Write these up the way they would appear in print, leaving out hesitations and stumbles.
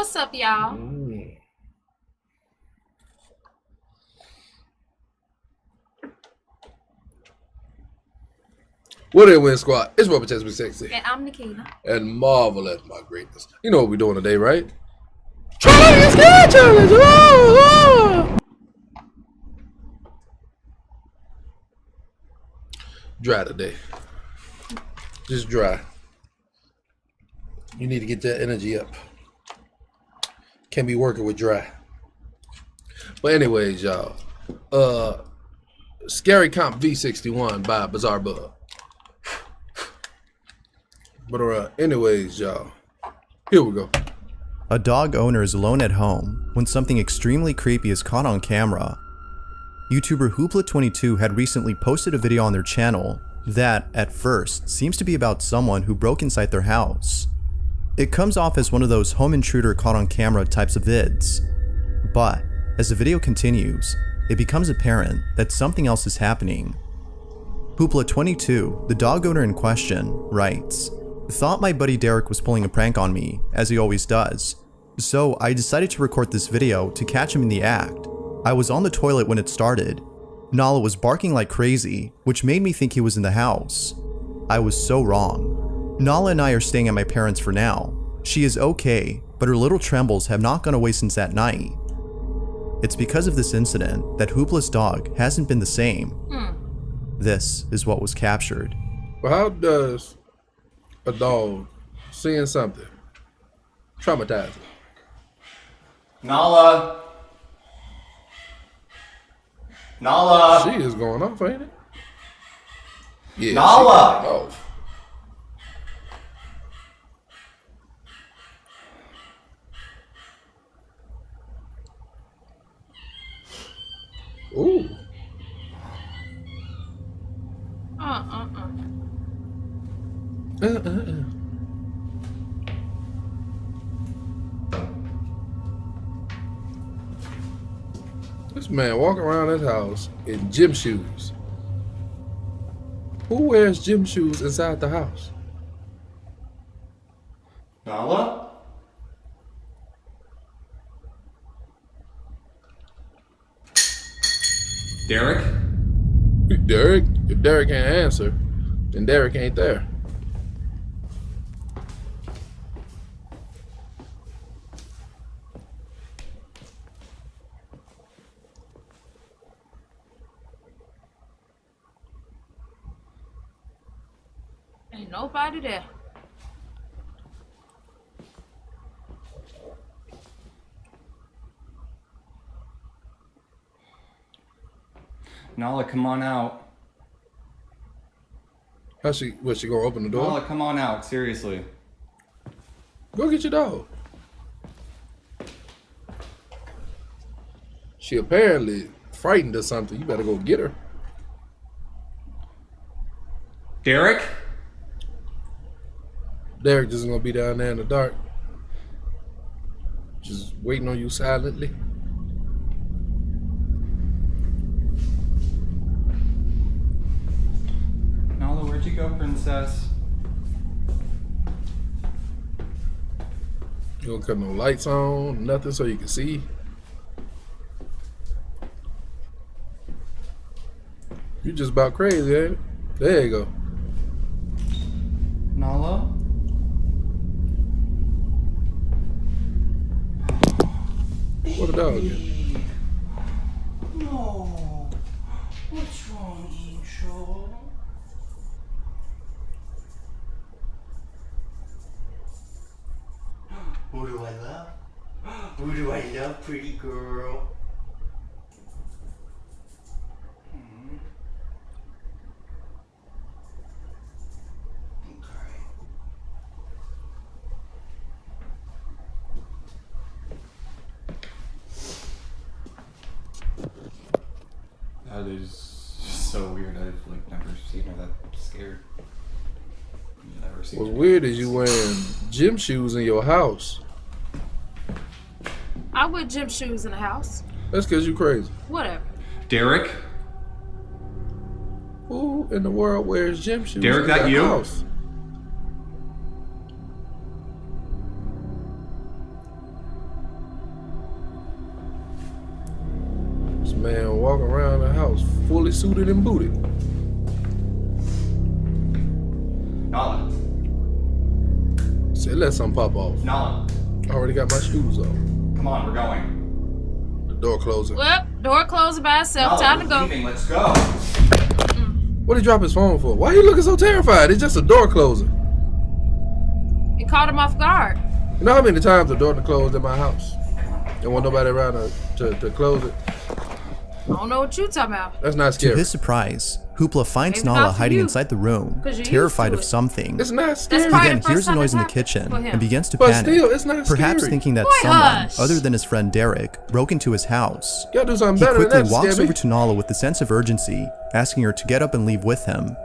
What's up, y'all? What it win squad? It's Rubber Chest with Sexy. And I'm Nakina. And marvel at my greatness. You know what we're doing today, right? Challenge! Oh, oh. Dry today. Just dry. You need to get that energy up. Can't be working with dry. But anyways, y'all. Scary Comp V61 by BizarreBub. But anyways, y'all. Here we go. A dog owner is alone at home when something extremely creepy is caught on camera. YouTuber Hoopla22 had recently posted a video on their channel that, at first, seems to be about someone who broke inside their house. It comes off as one of those home intruder caught on camera types of vids. But, as the video continues, it becomes apparent that something else is happening. Hoopla22, the dog owner in question, writes, "Thought my buddy Derek was pulling a prank on me, as he always does. So I decided to record this video to catch him in the act. I was on the toilet when it started. Nala was barking like crazy, which made me think he was in the house. I was so wrong. Nala and I are staying at my parents' for now. She is okay, but her little trembles have not gone away since that night. It's because of this incident that Hoopla's dog hasn't been the same." This is what was captured. Well, how does a dog seeing something traumatize it? Nala! Nala! She is going off, ain't it? Yeah, Nala! she going off. Ooh. This man walking around his house in gym shoes. Who wears gym shoes inside the house? Nala? Derek? Derek? If Derek can't answer, then Derek ain't there. Ain't nobody there. Nala, come on out. Was she gonna open the door? Nala, come on out, seriously. Go get your dog. She apparently frightened or something. You better go get her. Derek? Derek just gonna be down there in the dark, just waiting on you silently. Nala, where'd you go, princess? You don't cut no lights on, nothing so you can see. You just about crazy, ain't it? There you go. Nala? What a dog is. No. What's wrong, Angel? Who do I love? Who do I love, pretty girl? Okay. That is so weird. I've like never seen her that scared. Never seen What's her. weird is you wearing gym shoes in your house. I wear gym shoes in the house. That's because you crazy. Whatever. Derek? Who in the world wears gym shoes Derek, in that their you? house? man walking around the house fully suited and booted. Nala. Said let something pop off. Nala. I already got my shoes on. Come on, we're going. The door closing. Well, door closing by itself. Nala, Time to we're go. leaving. Let's go. What did he drop his phone for? Why he looking so terrified? It's just a door closing. It caught him off guard. You know how many times the door closed in my house? There wasn't nobody around to close it. I don't know what you talking about. That's not To scary. his surprise, Hoopla finds Maybe not Nala for hiding you, inside the room, 'cause you're used terrified to of it. something. It's not That's scary. He probably then the hears first a time noise in the it happened kitchen for him. and begins to But panic. still, it's not Perhaps scary. thinking that Boy, someone hush. other than his friend Derek broke into his house. You gotta do something He better than quickly that, walks scare over me. to Nala with a sense of urgency, asking her to get up and leave with him.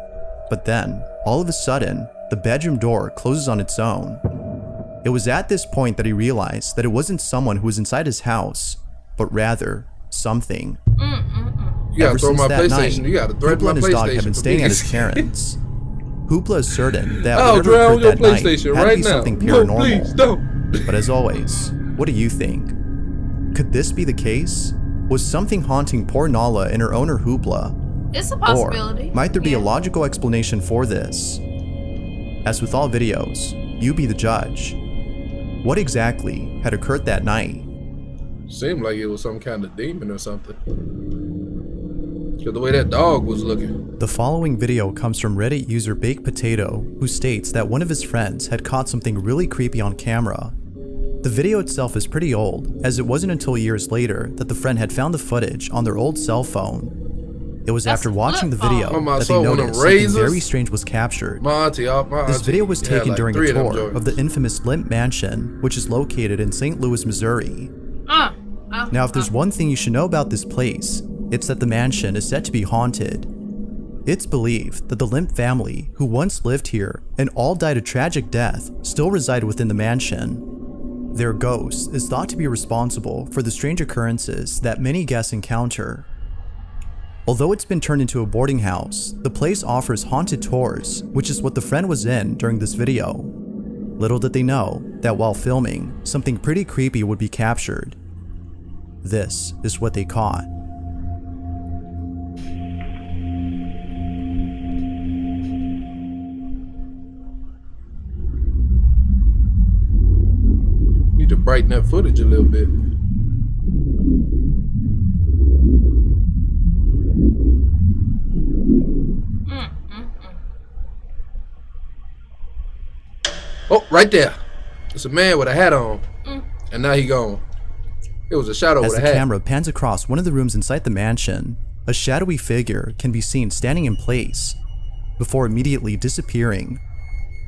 But then, all of a sudden, the bedroom door closes on its own. It was at this point that he realized that it wasn't someone who was inside his house, but rather, something. You gotta Ever throw since my that PlayStation. night, You gotta threaten Hoopla my and his dog PlayStation have been for staying being at his scared. parents'. Hoopla is certain that Oh, whatever drown occurred your that night PlayStation had to right be now. something No, paranormal. please don't. But as always, what do you think? Could this be the case? Was something haunting poor Nala and her owner Hoopla? It's a Or possibility. might there be a Yeah. logical explanation for this? As with all videos, you be the judge. What exactly had occurred that night? Seemed like it was some kind of demon or something. Cause the way that dog was looking. The following video comes from Reddit user Baked Potato, who states that one of his friends had caught something really creepy on camera. The video itself is pretty old, as it wasn't until years later that the friend had found the footage on their old cell phone. It was That's after a watching the flip video phone. Oh, my that they soul, one of noticed them something razors? very strange was captured. My auntie, This video was had taken like during a 3 of them tour joints. of the infamous Limp Mansion, which is located in St. Louis, Missouri. Now, if there's one thing you should know about this place, it's that the mansion is said to be haunted. It's believed that the Limp family, who once lived here and all died a tragic death, still reside within the mansion. Their ghost is thought to be responsible for the strange occurrences that many guests encounter. Although it's been turned into a boarding house, the place offers haunted tours, which is what the friend was in during this video. Little did they know that while filming, something pretty creepy would be captured. This is what they caught. Need to brighten that footage a little bit. Oh, right there. It's a man with a hat on. And now he gone. It was a shadow As with the a hat. camera pans across one of the rooms inside the mansion, a shadowy figure can be seen standing in place before immediately disappearing.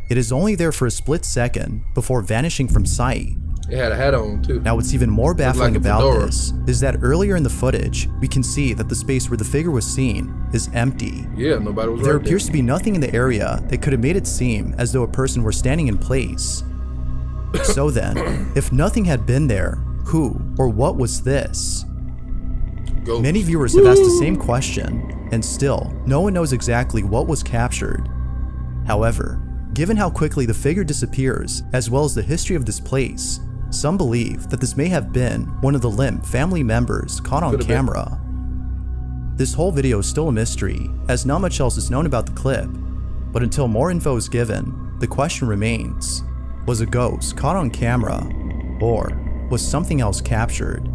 It is only there for a split second before vanishing from sight. It had a hat on too. Now, what's even more baffling like a about fedora. this is that earlier in the footage, we can see that the space where the figure was seen is empty. Yeah, nobody was There right appears to be nothing in the area that could have made it seem as though a person were standing in place. So then, if nothing had been there, who or what was this? Ghost. Many viewers have asked the same question, and still, no one knows exactly what was captured. However, given how quickly the figure disappears, as well as the history of this place, some believe that this may have been one of the Limp family members caught on Could've been. camera. This whole video is still a mystery, as not much else is known about the clip, but until more info is given, the question remains, was a ghost caught on camera, or was something else captured?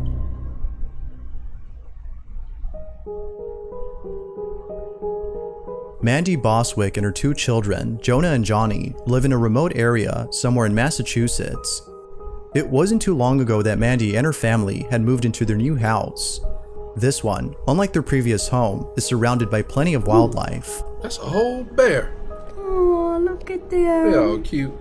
Mandy Boswick and her 2 children, Jonah and Johnny, live in a remote area somewhere in Massachusetts. It wasn't too long ago that Mandy and her family had moved into their new house. This one, unlike their previous home, is surrounded by plenty of wildlife. That's a whole bear. Oh, look at They them. all cute.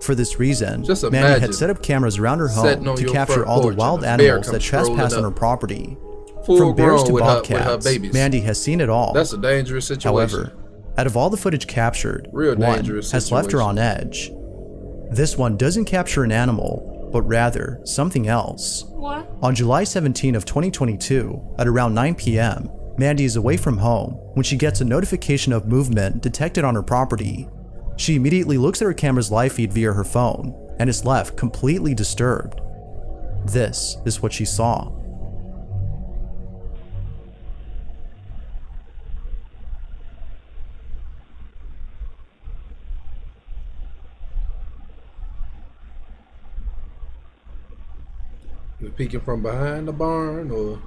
For this reason, Just Mandy imagine had set up cameras around her sitting home on to your capture front all the porch wild and a bear animals that comes trespass strolling on her up. property. Full From bears grown to with her bobcats, babies. Mandy has seen it all. That's a dangerous situation. However, out of all the footage captured, Real one dangerous has left her situation. on edge. This one doesn't capture an animal, but rather something else. What? On July 17 of 2022, at around 9 p.m., Mandy is away from home when she gets a notification of movement detected on her property. She immediately looks at her camera's live feed via her phone and is left completely disturbed. This is what she saw. Is it peeking from behind the barn or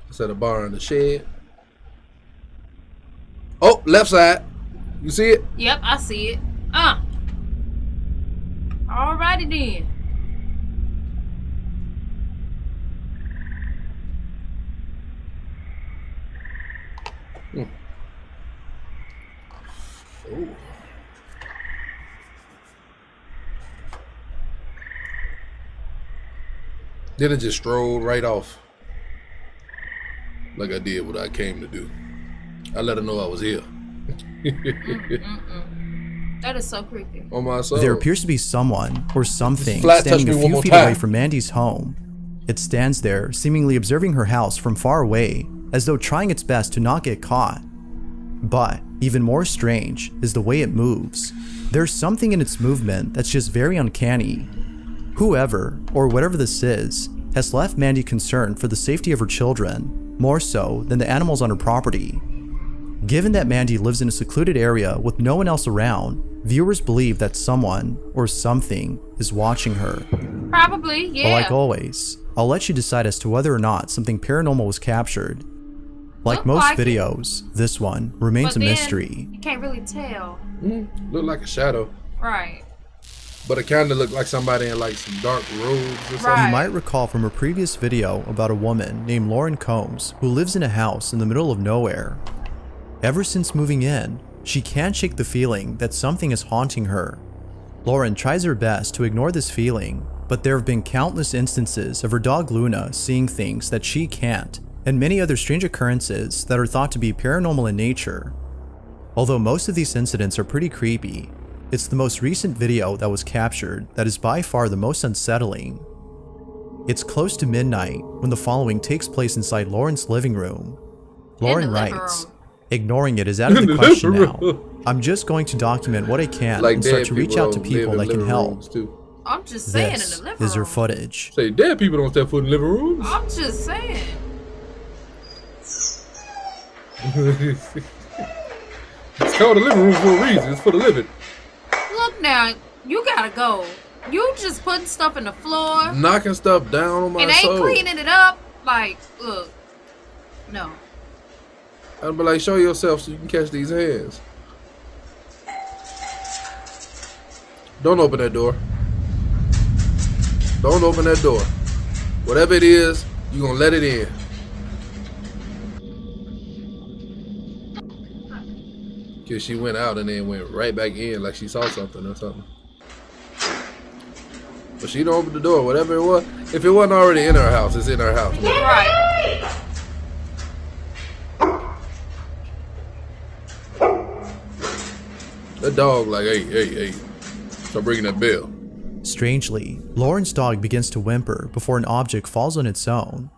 is that a barn, the shed? Oh, left side. You see it? Yep, I see it. Alrighty then. Oh. Then it just strolled right off. Like I did what I came to do. I let her know I was here. That is so creepy. On my soul. There appears to be someone or something Flat standing touch a me one few more feet time. away from Mandy's home. It stands there, seemingly observing her house from far away, as though trying its best to not get caught. But even more strange is the way it moves. There's something in its movement that's just very uncanny. Whoever, or whatever this is, has left Mandy concerned for the safety of her children, more so than the animals on her property. Given that Mandy lives in a secluded area with no one else around, viewers believe that someone or something is watching her. Probably, But yeah. like always, I'll let you decide as to whether or not something paranormal was captured. Like Look most like it. videos, this one remains But a then mystery. You can't really tell. Looked like a shadow. Right. But it kind of looked like somebody in like some dark robes or something. Right. You might recall from a previous video about a woman named Lauren Combs who lives in a house in the middle of nowhere. Ever since moving in, she can't shake the feeling that something is haunting her. Lauren tries her best to ignore this feeling, but there have been countless instances of her dog Luna seeing things that she can't, and many other strange occurrences that are thought to be paranormal in nature. Although most of these incidents are pretty creepy, it's the most recent video that was captured that is by far the most unsettling. It's close to midnight when the following takes place inside Lauren's living room. Lauren living writes, room. ignoring it is out of In the the question living now. room. I'm just going to document what I can Like and start dead to reach people out to don't live people in that can living help. rooms, too. I'm just saying This in the living is her room. footage. Say dead people don't step foot in living rooms. I'm just saying. It's called a living room for a reason. It's for the living. Look now, you gotta go. You just putting stuff in the floor Knocking stuff down on my and ain't soul. cleaning it up. Like, look. No. I'd be like, show yourself so you can catch these hands. Don't open that door. Don't open that door. Whatever it is, you gonna let it in. Cause she went out and then went right back in like she saw something or something. But she don't open the door, whatever it was. If it wasn't already in her house, it's in her house. Right. That dog like, hey. Start ringing that bell. Strangely, Lauren's dog begins to whimper before an object falls on its own.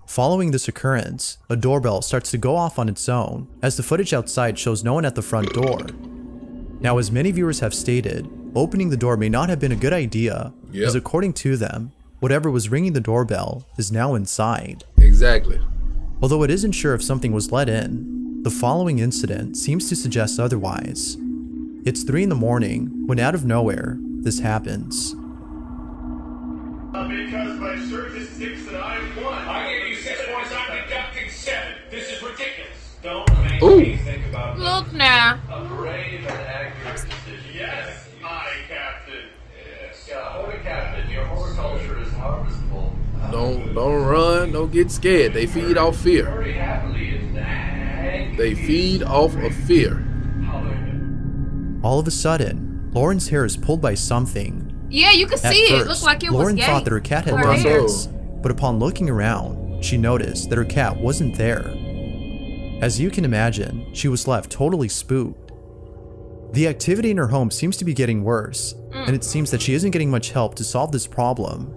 Following this occurrence, a doorbell starts to go off on its own, as the footage outside shows no one at the front door. Now, as many viewers have stated, opening the door may not have been a good idea, Yep. as according to them, whatever was ringing the doorbell is now inside. Exactly. Although it isn't sure if something was let in, the following incident seems to suggest otherwise. It's 3 in the morning when out of nowhere, this happens. Because my service thinks that I won. I gave you 6 points, I'm deducting 7. This is ridiculous. Don't make Ooh. me think about Look now. a brave and accurate decision. Yes, my captain. Yes. Holy captain, your horticulture is harvestable. Don't run, don't get scared. They feed off fear. Very happily in that. They feed off of fear. All of a sudden, Lauren's hair is pulled by something. Yeah, you can At see it. first, It looked like it Lauren was thought that her cat had Her done hair. this, but upon looking around, she noticed that her cat wasn't there. As you can imagine, she was left totally spooked. The activity in her home seems to be getting worse, and it seems that she isn't getting much help to solve this problem.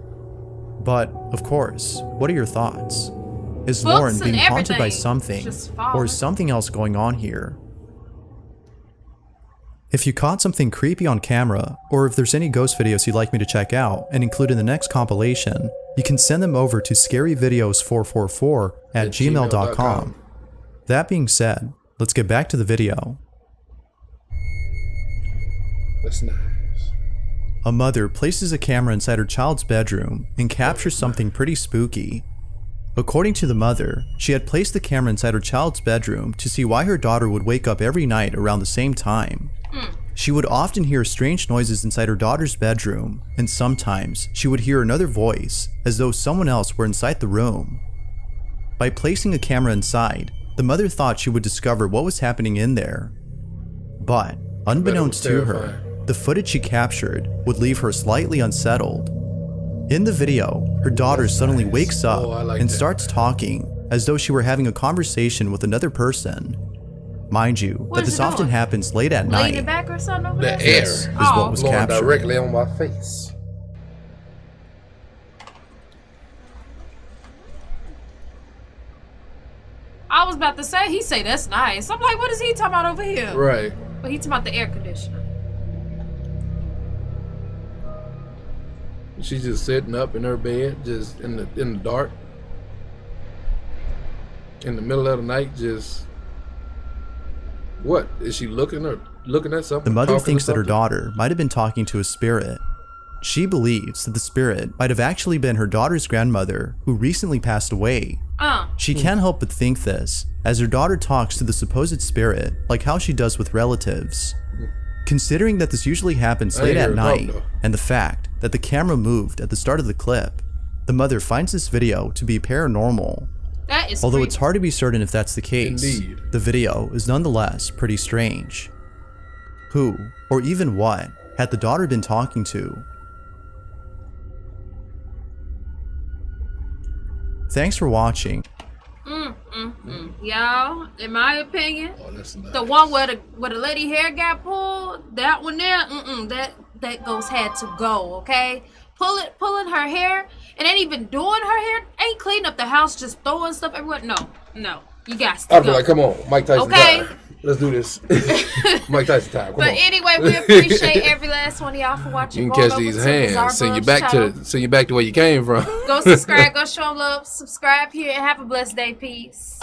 But, of course, what are your thoughts? Is Books Lauren and being haunted by everything something, just or falling. is something else going on here? If you caught something creepy on camera, or if there's any ghost videos you'd like me to check out and include in the next compilation, you can send them over to scaryvideos444@gmail.com. That being said, let's get back to the video. That's nice. a mother places a camera inside her child's bedroom and captures something pretty spooky. According to the mother, she had placed the camera inside her child's bedroom to see why her daughter would wake up every night around the same time. She would often hear strange noises inside her daughter's bedroom, and sometimes she would hear another voice as though someone else were inside the room. By placing a camera inside, the mother thought she would discover what was happening in there. But, unbeknownst to her, the footage she captured would leave her slightly unsettled. In the video, her daughter suddenly wakes up and starts talking as though she were having a conversation with another person. Mind you, that this often happens late at night. Leaning back or something over The there? air This is what was blowing captured. directly on my face. I was about to say, he say that's nice. I'm like, what is he talking about over here? Right. But he talking about the air conditioner. She's just sitting up in her bed, just in the dark, in the middle of the night. Just what is she looking at something? The mother talking to thinks that her something? daughter might have been talking to a spirit. She believes that the spirit might have actually been her daughter's grandmother who recently passed away. She can't help but think this, as her daughter talks to the supposed spirit like how she does with relatives. Considering that this usually happens late at night, and the fact that the camera moved at the start of the clip, the mother finds this video to be paranormal. That is Although creepy. it's hard to be certain if that's the case, Indeed. the video is nonetheless pretty strange. Who, or even what, had the daughter been talking to? Thanks for watching. Y'all, in my opinion, Oh, that's nice. the one where the lady hair got pulled, that one there, that ghost had to go, okay? Pulling her hair, and ain't even doing her hair, ain't cleaning up the house, just throwing stuff everywhere. No, you got to I'd be go. like, come on, Mike Tyson Okay. time. Let's do this. Mike Tyson time. Come But on. anyway, we appreciate every last one of y'all for watching. You can Going catch over these to hands. Send you BizarreBub's back channel. to where you came from. Go subscribe, go show 'em love, subscribe here, and have a blessed day. Peace.